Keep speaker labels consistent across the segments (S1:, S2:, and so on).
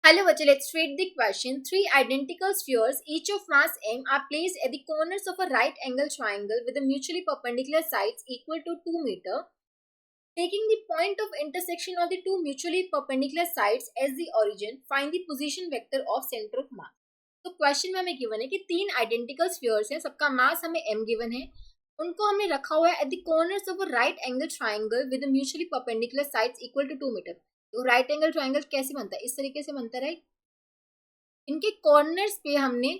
S1: Hello, Vachal. Let's read the question. Three identical spheres, each of mass m, are placed at the corners of a right angle triangle with the mutually perpendicular sides equal to 2 meter. Taking the point of intersection of the two mutually perpendicular sides as the origin, find the position vector of center of mass. तो question में हमें given है कि तीन identical spheres हैं, सबका मास हमें m given है, उनको हमने रखा हुआ है at the corners of a right angle triangle with mutually perpendicular sides equal to 2 metre. तो राइट एंगल ट्राइंगल कैसे बनता है? इस तरीके से बनता है, राइट. इनके कॉर्नर्स पे हमने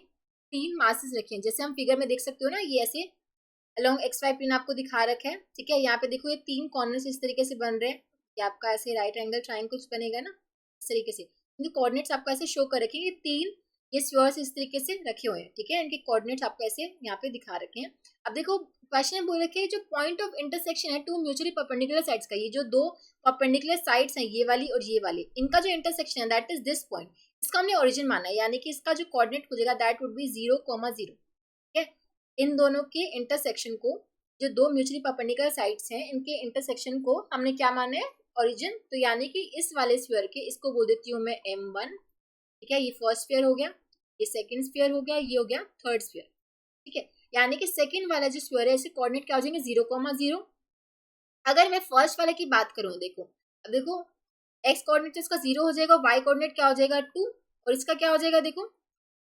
S1: तीन मासेस रखे हैं, जैसे हम फिगर में देख सकते हो ना, ये ऐसे अलोंग एक्स वाई प्लेन आपको दिखा रखा है. ठीक है, यहाँ पे देखो ये तीन कॉर्नर्स इस तरीके से बन रहे हैं. ये आपका ऐसे राइट एंगल ट्रायंगल बनेगा ना, इस तरीके से. इनके कोऑर्डिनेट्स आपको ऐसे शो कर रखे हैं. तीन ये स्फीयर्स इस तरीके से रखे हुए हैं. ठीक है, इनके कोऑर्डिनेट्स आपको ऐसे यहाँ पे दिखा रखे हैं. अब देखो क्वेश्चन में बोल रखे हैं जो पॉइंट ऑफ इंटरसेक्शन है टू म्यूचुअली परपेंडिकुलर साइड्स का, ये जो दो परपेंडिकुलर साइड्स हैं, ये वाली और ये वाली, इनका जो इंटरसेक्शन है दैट इज दिस पॉइंट. इसका हमने ओरिजिन माना है, यानी कि इसका जो कोऑर्डिनेट हो जाएगा दैट वुड बी 0,0. ठीक है, इन दोनों के इंटरसेक्शन को, जो दो म्यूचुअली परपेंडिकुलर साइड्स हैं, इनके इंटरसेक्शन को हमने क्या माना है? ओरिजिन. तो यानी कि इस वाले स्फीयर के, इसको बोल देती हूँ मैं m1. ठीक है, ये फर्स्ट स्फीयर हो गया, ये सेकंड स्फीयर हो गया, ये हो गया थर्ड स्फीयर. ठीक है, यानी कि सेकंड वाला जो स्फीयर है इसके कोऑर्डिनेट क्या हो जाएंगे? 0,0. अगर मैं फर्स्ट वाले की बात करूँ, देखो अब देखो एक्स कोऑर्डिनेट इसका 0 हो जाएगा, वाई कोऑर्डिनेट क्या हो जाएगा? 2. और इसका क्या हो जाएगा? देखो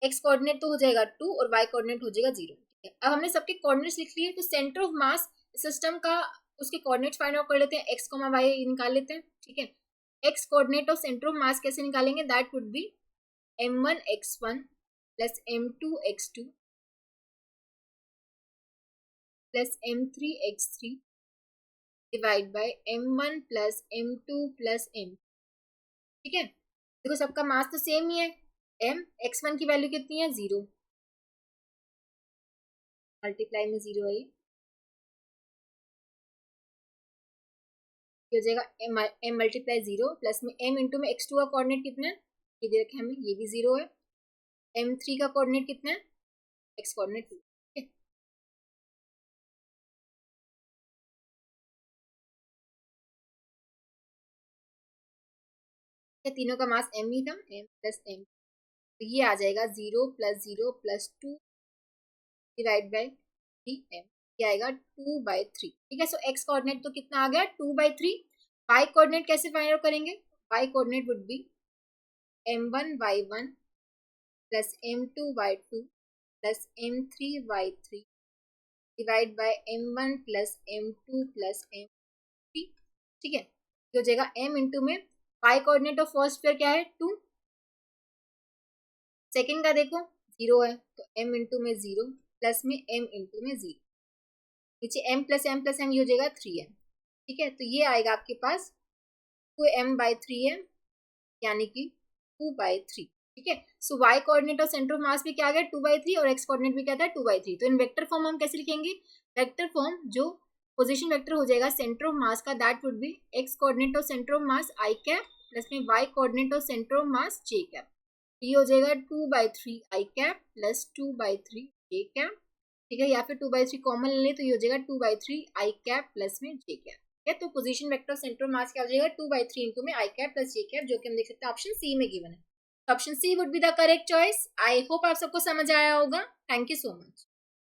S1: एक्स कोऑर्डिनेट तो हो जाएगा 2 और वाई कोऑर्डिनेट हो जाएगा 0. ठीक है, अब हमने सबके कोऑर्डिनेट्स लिख लिए. तो सेंटर ऑफ मास सिस्टम का, उसके कोऑर्डिनेट्स फाइंड आउट कर लेते हैं. एक्स कॉमा वाई निकाल लेते हैं. ठीक है, x coordinate of centre of मास कैसे निकालेंगे? That would B m1 x1 plus m2 x2 plus m3 x3 divide by m1 plus m2 plus m. ठीक है, देखो सबका मास तो सेम ही है. m x1 की वैल्यू कितनी है? 0. मल्टीप्लाई में 0 है, हो जाएगा m मल्टीप्लाई 0 प्लस में m इंटू में x2 का कोऑर्डिनेट कितना है? ये दे रखे हमें, ये भी 0 है. m3 का कोऑर्डिनेट कितना है? x coordinate 2. तीनों का मास m ही था, m प्लस m. तो ये आ जाएगा 0 plus 0 plus 2 divide by 3m. ये आएगा 2/3. ठीक है, सो x कोऑर्डिनेट तो कितना आ गया? 2/3. y कोऑर्डिनेट कैसे फाइंड आउट करेंगे? y coordinate would be m1 y1 plus m2 y2 plus m3 y3 divide by m1 plus m2 plus m3. ठीक है, हो जाएगा m इंटू में y coordinate of first sphere क्या है? 2. सेकंड का देखो 0 है, तो m इंटू में 0 प्लस में m इंटू में 0. नीचे m प्लस m ये हो जाएगा 3m. ठीक है, तो ये आएगा आपके पास 2m/3 है, यानी कि 2/3. ठीक है, सो y कोऑर्डिनेट और सेंटर ऑफ मास भी क्या आ गया? 2/3 और x कोऑर्डिनेट भी क्या था? 2/3. तो इन वेक्टर फॉर्म हम कैसे लिखेंगे? वेक्टर फॉर्म जो पोजीशन वेक्टर हो जाएगा सेंटर ऑफ मास का, that would be x coordinate और centre of mass i cap plus में y कोऑर्डिनेट और centre of mass j cap. ये हो जाएगा 2/3 i cap plus 2/3 j cap. ठीक है, या फिर 2/3 कॉमन ले तो ये हो जाएगा 2/3 i कैप प्लस में j कैप. है, तो पोजीशन वेक्टर सेंटर मास क्या हो जाएगा? 2/3 इंटू में i cap plus j cap, जो कि हम देख सकते हैं ऑप्शन सी में गिवन है. Option C would be the correct choice. I hope आप सबको समझ आया होगा. Thank you so much.